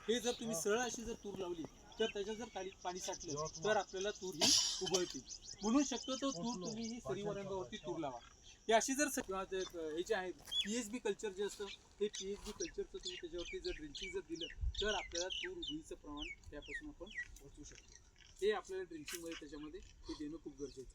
हे जर तुम्ही सरळ अशी जर तूर लावली तर त्याच्यात जर पाणी साठलं तर आपल्याला तूर ही उगवते. म्हणून शक्यतो तूर तुम्ही ही सरीवरंगावरती तूर लावा. हे अशी जर हे जे आहे PHB कल्चर जे असतं ते PHB कल्चरचं तुम्ही त्याच्यावरती जर ड्रिंचिंग जर दिलं तर आपल्याला तूर उगवीचं प्रमाण त्यापासून आपण वाचवू शकतो. हे आपल्याला ड्रिंचिंगमध्ये त्याच्यामध्ये हे देणं खूप गरजेचं आहे.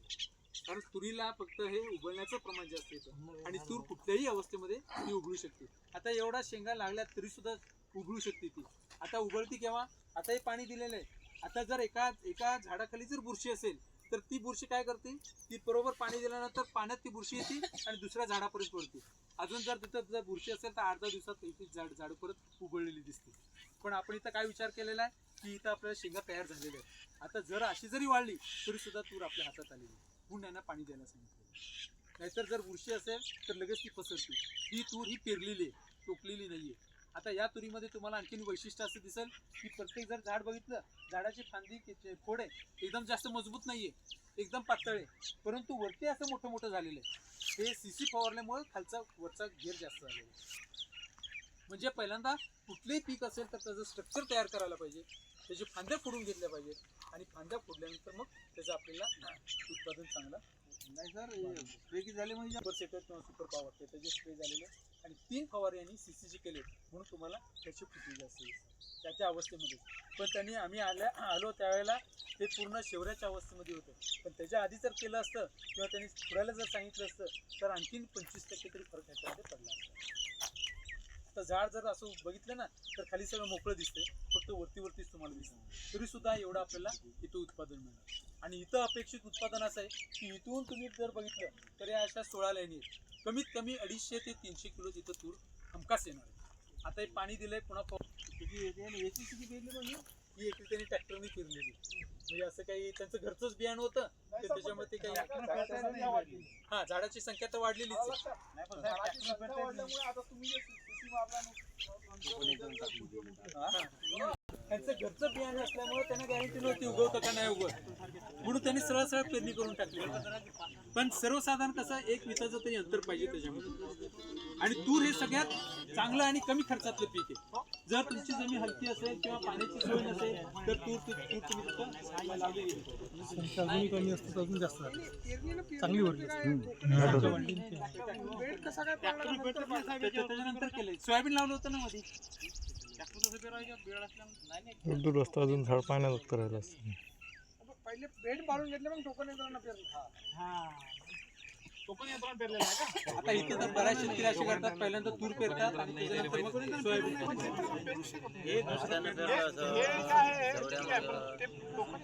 कारण तुरीला फक्त हे उगवण्याचं प्रमाण जास्त येतं आणि तूर कुठल्याही अवस्थेमध्ये ती उगळू शकते. आता एवढा शेंगा लागल्या तरी सुद्धा उगळू शकते ती. आता उगळती केव्हा? आता हे पाणी दिलेलं आहे. आता जर एका झाडाखाली जर बुरशी असेल तर ती बुरशी काय करते, ती बरोबर पाणी दिल्यानंतर पाण्यात ती बुरशी येते आणि दुसऱ्या झाडापर्यंत पडते. अजून जर तिथं जर बुरशी असेल तर अर्ध्या दिवसात ती झाड परत उगळलेली दिसते. पण आपण इथं काय विचार केलेला आहे की इथं आपल्याला शेंगा तयार झालेल्या आहेत. आता जर अशी जरी वाढली तरी सुद्धा तूर आपल्या हातात आलेली आहे. म्हणून यांना पाणी द्यायला सांगितलं. नाहीतर जर बुरशी असेल तर लगेच ती पसरते. ही तूर ही पेरलेली आहे, टोकलेली नाहीये. आता या तुरीमध्ये तुम्हाला आणखीन वैशिष्ट्य असं दिसेल की प्रत्येक जर झाड बघितलं, झाडाची फांदी खोड आहे एकदम जास्त मजबूत नाहीये, एकदम पातळ आहे, परंतु वरती असं मोठं मोठं झालेलं आहे. हे CC फवारल्यामुळे खालचा वरचा घेर जास्त झालेला आहे. म्हणजे पहिल्यांदा कुठलेही पीक असेल तर त्याचं स्ट्रक्चर तयार करायला पाहिजे, त्याचे फांद्या फोडून घेतल्या पाहिजेत आणि फांद्या फोडल्यानंतर मग त्याचं आपल्याला उत्पादन चांगलं नाही. सर स्प्रे की झाले म्हणजे सुपर सेटर किंवा सुपर पॉवर त्याचे स्प्रे झालेले आणि 3 फवारे यांनी CCG केले म्हणून तुम्हाला त्याची फुटवी जास्त त्याच्या अवस्थेमध्ये. पण त्यांनी आम्ही आलो त्यावेळेला ते पूर्ण शेवऱ्याच्या अवस्थेमध्ये होतं. पण त्याच्या आधी जर केलं असतं किंवा त्यांनी फुरायला जर सांगितलं असतं तर आणखीन 25% तरी फरक ह्याच्यामध्ये पडला असता. तर झाड जर असं बघितलं ना तर खाली सगळं मोकळं दिसतंय, फक्त वरतीच तुम्हाला दिसतं. तरी सुद्धा एवढं आपल्याला इथं उत्पादन मिळणार. आणि इथं अपेक्षित उत्पादन असं आहे की इथून तुम्ही जर बघितलं तर या अशा 16 लाईनी कमीत कमी 250 ते 300 किलो तिथं तूर हमखास येणार आहे. आता हे पाणी दिलंय पुन्हा किती येते आणि याची किती पेरली म्हणजे ही एकरी त्यांनी ट्रॅक्टरने पेरलेली. म्हणजे असं काही त्यांचं घरचंच बियाणं होतं तर त्याच्यामध्ये काही हा झाडाची संख्या तर वाढलेलीच त्यांचं घरचं बियाणं असल्यामुळे त्यांना गॅरंटी नव्हती उगवतं का नाही उगवत, म्हणून त्यांनी सरळ पेरणी करून टाकली. पण सर्वसाधारण कसं एक विताचं तरी अंतर पाहिजे त्याच्यामध्ये. आणि तूर हे सगळ्यात चांगलं आणि कमी खर्चातलं पीक आहे. जर तुमची जमीन हलकी असेल किंवा पाण्याची सोय नसेल तर तूर तुम्ही तिथं लावलेली कमी असते अजून जास्त चांगली त्याच्यानंतर केलंय सोयाबीन लावलं होतं ना मध्ये. दूर रस्ता अजून झाड पाण्यात उत्तर राहिलं असतं. पहिले बेड पाडून घेतले मग टोकन यंत्रणा पेरलं. टोकन यंत्रणा पेरलेलं आहे का? आता इथे तर बऱ्याच शेतकरी असे करतात, पहिल्यांदा तूर पेरतात आणि त्याच्यानंतर मग सोयाबीन. हे काय आहे ते टोकन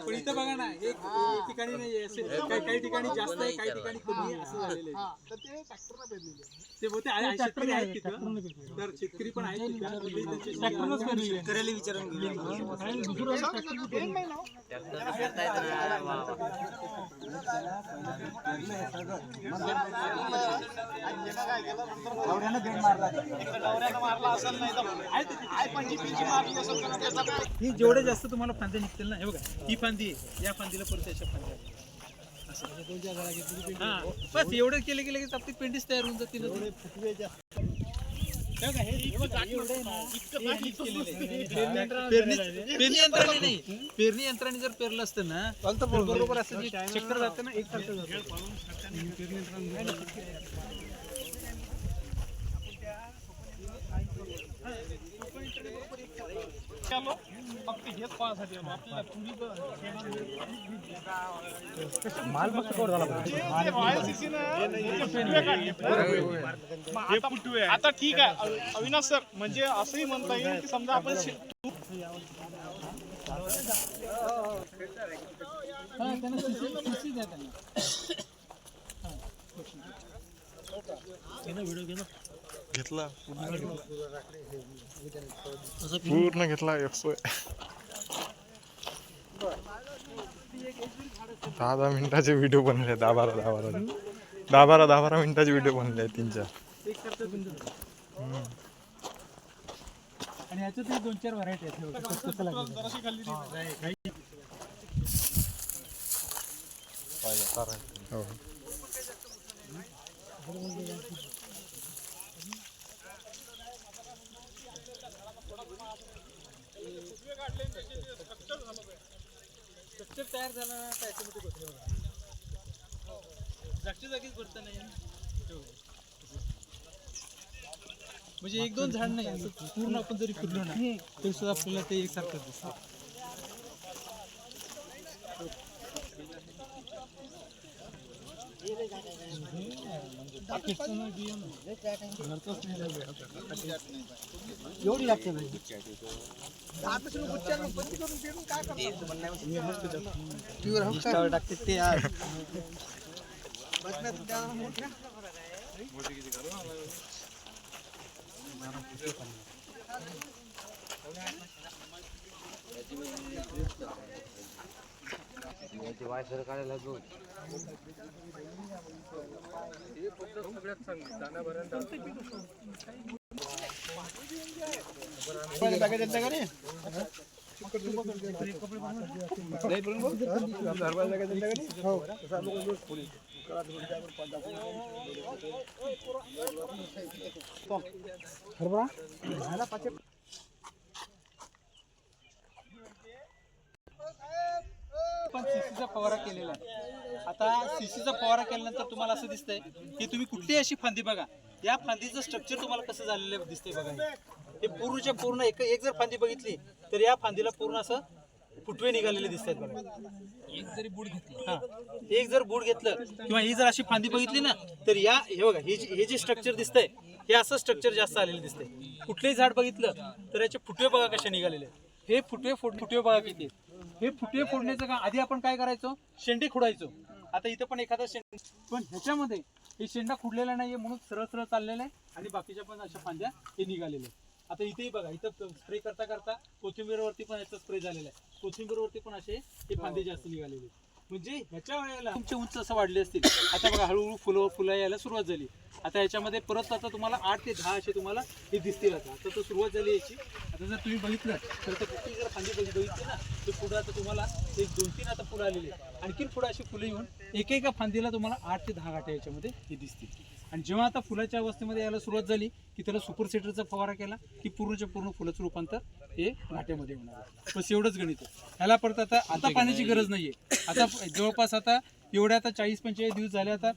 पण इथं बघा ना हे ठिकाणी नाही असे काही ठिकाणी जास्त आहे, काही ठिकाणी कमी आहे असं झालेलं आहे. तर ते ट्रॅक्टरला पेरलेले ते बहुतेक शेतकरी आहेत तिथं, तर शेतकरी पण आहेत शेतकऱ्याला विचारून ही जेवढे जास्त तुम्हाला फांदे निघतील ना, हे बघा ही फांदी आहे, या फांदीला परत अशा फांद्या बस एवढं केले की लगेच आपली पेंडीच तयार होऊन जाते. पेरणी यंत्राने जर पेरलं असतं ना तर बरोबर असं जे चक्कर जातं ना एक सारखं फक्त हेच पाहण्यासाठी आपल्याला माल मस्त झाला आता ठीक आहे अविनाश सर, म्हणजे असंही म्हणता येईल की समजा आपण घेतला पूर्ण घेतला 10 मिनिटाचे व्हिडिओ बनले, 10-12 मिनिटाचे व्हिडिओ बनले 3-4. आणि ह्याच्यात 2-4 व्हरायटी आहेत. झाला ना त्याच्यामध्ये बसले बघा जागच्या जागीच भरता नाही म्हणजे एक दोन झाड नाही असं पूर्ण आपण जरी फिरलो ना तरी सुद्धा आपल्याला ते एकसारखं दिसतं. एवढी लागते टाकते ते पण सीसीचा फवारा केलेला आहे. आता सीसीचा फवारा केल्यानंतर तुम्हाला असं दिसतंय की तुम्ही कुठलीही अशी फांदी बघा, या फांदीचं स्ट्रक्चर तुम्हाला कसं झालेलं दिसतंय बघा. हे पूर्णच्या पूर्ण एक जर फांदी बघितली तर या फांदीला पूर्ण असं फुटवे निघालेले दिसत आहेत बघा. एक जरी बूड घेतलं एक जर बूड घेतलं किंवा ही जर अशी फांदी बघितली ना तर या हे बघा हे जे स्ट्रक्चर दिसतंय हे असं स्ट्रक्चर जास्त आलेलं दिसतंय. कुठलंही झाड बघितलं तर याचे फुटवे बघा कसे निघालेले. हे फुटवे बघा किती. हे फुटवे फोडण्याचं का आधी आपण काय करायचो, शेंडे खुडायचो. आता इथं पण एखादा शेंडा, पण ह्याच्यामध्ये हे शेंडा खुडलेला नाहीये म्हणून सरळ सरळ चाललेला आहे आणि बाकीच्या पण अशा फांद्या हे निघालेले. आता इथेही बघा, इथं स्प्रे करता करता कोथिंबीरवरती पण याचा स्प्रे झालेला आहे. कोथिंबीरवरती पण असे हे फांदे जास्त निघालेले. म्हणजे ह्याच्या वेळेला तुमचे उंच असं वाढले असतील. आता बघा हळूहळू फुलं यायला सुरुवात झाली. आता याच्यामध्ये परत आता तुम्हाला 8 ते 10 असे तुम्हाला हे दिसतील. आता तर सुरुवात झाली याची. आता जर तुम्ही बघितलं तर कुठली जर फांदी बघितली ना तर पुढं आता तुम्हाला एक 2-3 आता फुलं आलेली आहे. आणखीन पुढे अशी फुलं येऊन एकेका फांदीला तुम्हाला 8 ते 10 गाठ्या याच्यामध्ये हे दिसतील. आणि जेव्हा आता फुलाच्या अवस्थेमध्ये यायला सुरुवात झाली की त्याला सुपर सेटरचा फवारा केला की पूर्णच्या पूर्ण फुलाचं रूपांतर हे घाट्यामध्ये होणार. बस एवढंच गणित आहे. ह्याला परत आता पाण्याची गरज नाहीये. आता जवळपास आता एवढ्या आता 40-45 दिवस झाले. आता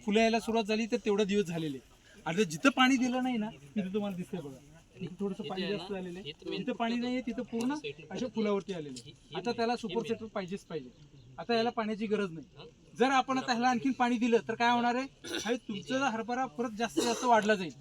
फुलं यायला सुरुवात झाली तर तेवढे दिवस झालेले. आणि जिथं पाणी दिलं नाही ना तिथं तुम्हाला दिसतंय बघा, इथं थोडंसं पाणी जास्त झालेलं आहे. जिथं पाणी नाहीये तिथं पूर्ण अशा फुलावरती आलेले. आता त्याला सुपर सेटर पाहिजेच पाहिजे. आता याला पाण्याची गरज नाही. जर आपण आता ह्याला आणखीन पाणी दिलं तर काय होणार आहे, तुमचा हरभरा परत जास्त वाढला जाईल.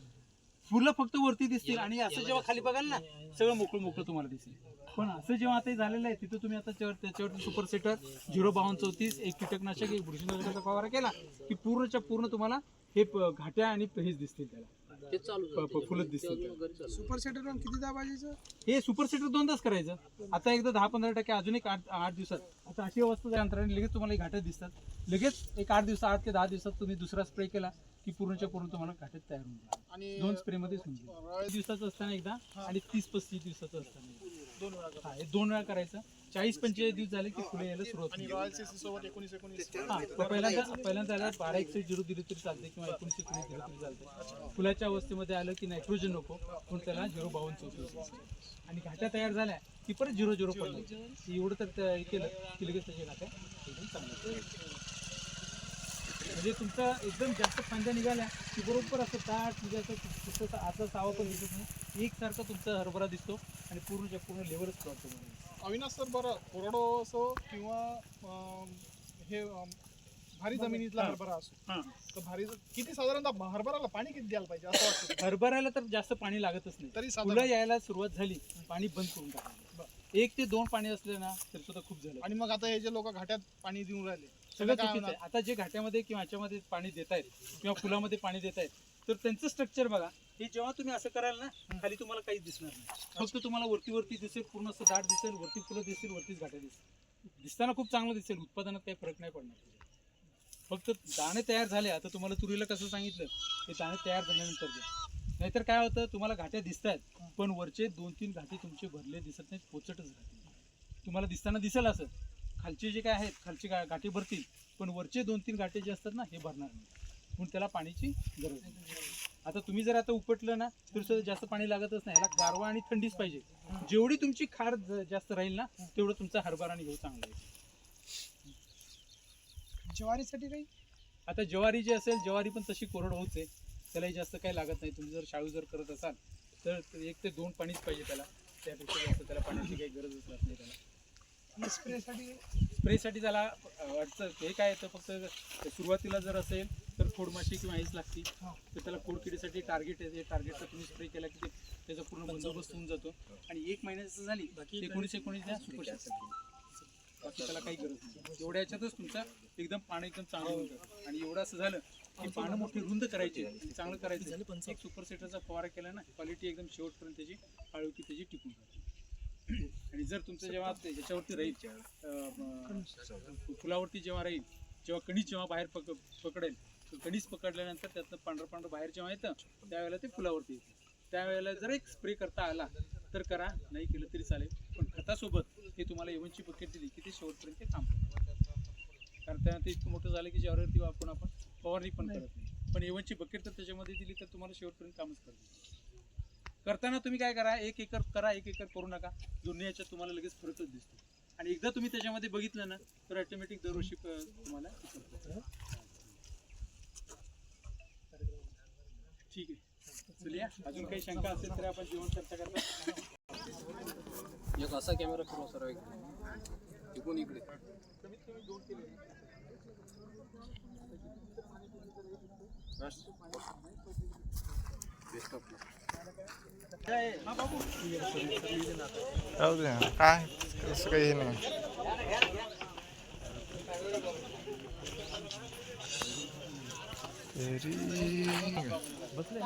फुलं फक्त वरती दिसतील आणि असं जेव्हा खाली बघाल ना सगळं मोकळं तुम्हाला दिसेल. पण असं जेव्हा आता झालेलं आहे तिथं तुम्ही आता त्याच्यावरती सुपर सेटर 05234 एक कीटकनाशक एक बुरशीनाशकाचा फवारा केला की पूर्णच्या पूर्ण तुम्हाला हे घाट्या आणि हेच दिसतील. त्याला फुलच दिसतील. सुपर सेटर किती दाबायचं? हे सुपर सेटर 2दाच करायचं. आता एकदा 10-15% अजून एक 8 दिवसात आता अशी अवस्था अंतराने लगेच तुम्हाला घाट्यात दिसतात. लगेच एक 8 दिवसात 8 ते 10 दिवसात तुम्ही दुसरा स्प्रे केला की पूर्णच्या पूर्ण तुम्हाला घाट्यात तयार होऊन जाईल. आणि 2 स्प्रे मध्येच होऊन जाईल. 20 दिवसाचं असताना एकदा आणि 30-35 दिवसाचं असताना 2 वेळा. हे 2 वेळा करायचं. 40-45 दिवस झाले की फुले यायला सुरुवात होईल. पहिल्यांदा 12-1-0 दिली तरी चालते किंवा 19-19 दिली तरी चालते. फुलाच्या अवस्थेमध्ये आलं की नायट्रोजन नको म्हणून त्याला 05234 आणि घाट्या तयार झाल्या की परत 0-0 पडलं. एवढं तर केलं की लगेच त्याच्या घाट्या एकदम चांगल्या. म्हणजे तुमचा एकदम जास्त फांद्या निघाल्या की बरोबर असं दाट म्हणजे असं आता सावा पण दिसत नाही. एकसारखा तुमचा हरभरा दिसतो आणि पूर्णच्या पूर्ण लेवलच करतो. अविनाश सर, बरं कोरडो असो किंवा हे भारी जमिनीतला हरभरा असो तर भारी किती साधारणतः हरभराला पाणी किती द्यायला पाहिजे असं वाटतं? हरभऱ्याला तर जास्त पाणी लागतच नाही. तरी फुलं यायला सुरुवात झाली पाणी बंद करून टाकायचं. 1 ते 2 पाणी असले ना तर सुद्धा खूप झालं. आणि मग आता हे जे लोक घाट्यात पाणी देऊन राहिले सगळं चुकीचं आहे. आता जे घाट्यामध्ये किंवा ह्याच्यामध्ये पाणी देत आहेत किंवा फुलामध्ये पाणी देत आहेत तर त्यांचं स्ट्रक्चर बघा. हे जेव्हा तुम्ही असं कराल ना खाली तुम्हाला काहीच दिसणार नाही. फक्त तुम्हाला वरती दिसेल, पूर्ण असं दाट दिसेल, वरती फुलं दिसतील, वरतीच घाट्या दिसतील. दिसताना खूप चांगलं दिसेल, उत्पादनात काही फरक नाही पडणार. फक्त दाणे तयार झाले. आता तुम्हाला तुरीला कसं सांगितलं ते दाणे तयार झाल्यानंतर द्या. नाहीतर काय होतं, तुम्हाला घाट्या दिसत आहेत पण वरचे 2-3 घाटे तुमचे भरले दिसत नाहीत, पोचटच राहतील. तुम्हाला दिसताना दिसेल असं खालचे जे काय आहेत खालचे गाठी भरतील पण वरचे 2-3 गाठी जे असतात ना हे भरणार नाही. म्हणून त्याला पाण्याची गरज नाही. आता तुम्ही जर आता उपटलं ना तर सुद्धा जास्त पाणी लागतच नाही. याला गारवा आणि थंडीच पाहिजे. जेवढी तुमची खार जास्त राहील ना तेवढं तुमचा हरभरा आणि गहू चांगला आहे. ज्वारीसाठी काही आता ज्वारी जे असेल ज्वारी पण तशी कोरडवाहूच आहे, त्यालाही जास्त काही लागत नाही. तुम्ही जर शाळू जर करत असाल तर 1 ते 2 पाणीच पाहिजे त्याला, त्यापेक्षा जास्त त्याला पाण्याची काही गरजच राहत नाही त्याला. आणि स्प्रेसाठी स्प्रेसाठी त्याला अडचण हे काय येतं, फक्त सुरुवातीला जर असेल तर खोडमाशी किंवा हेच लागते. तर त्याला खोडकिडीसाठी टार्गेट आहे, टार्गेटचा तुम्ही स्प्रे केला की त्याचा पूर्ण बंदोबस्त होऊन जातो. आणि 1 महिन्याचं झाली बाकी 19 द्या सुपर बाकी त्याला काही गरज नाही. एवढ्या याच्यातच तुमचं एकदम पाणी एकदम चांगलं होतं. आणि एवढं असं झालं की पानं मोठी रुंद करायची आणि चांगलं करायचं. एक सुपर सेटरचा फवारा केला ना, क्वालिटी एकदम शेवटपर्यंत त्याची आळुकी त्याची टिकून राहते. आणि जर तुमचं जेव्हा याच्यावरती राहील फुलावरती जेव्हा राहील, जेव्हा कणीस जेव्हा बाहेर पकडेल, कणीस पकडल्यानंतर त्यातनं पांढरं बाहेर जेव्हा येतं त्यावेळेला ते फुलावरती येतं. त्यावेळेला जर एक स्प्रे करता आला तर करा, नाही केलं तरी चालेल. पण खतासोबत हे तुम्हाला एवनची बकेट दिली की ते शेवटपर्यंत ते काम करतं. कारण त्यानं ते इतकं मोठं झालं की ज्यावरती आपण फवारणी पण करत नाही. पण एवनची बकेट तर त्याच्यामध्ये दिली तर तुम्हाला शेवटपर्यंत कामच करते. करताना तुम्ही काय करा, 1 एकर करा, 1 एकर करू नका. दोन्ही याच्यात तुम्हाला लगेच फरकच दिसतो. आणि एकदा तुम्ही त्याच्यामध्ये बघितलं ना तर ऑटोमॅटिक दरवर्षी तुम्हाला ठीक आहे. चलिया, अजून काही शंका असेल तर आपण जेवण चर्चा करता. एक असा कॅमेरा फिरवा सर्व इकडून इकडे. कमीत कमी 2 केले बेस्ट ऑफ लक. हा बाबू जाऊ दे ना. काय कसं काही हे नाही. बसले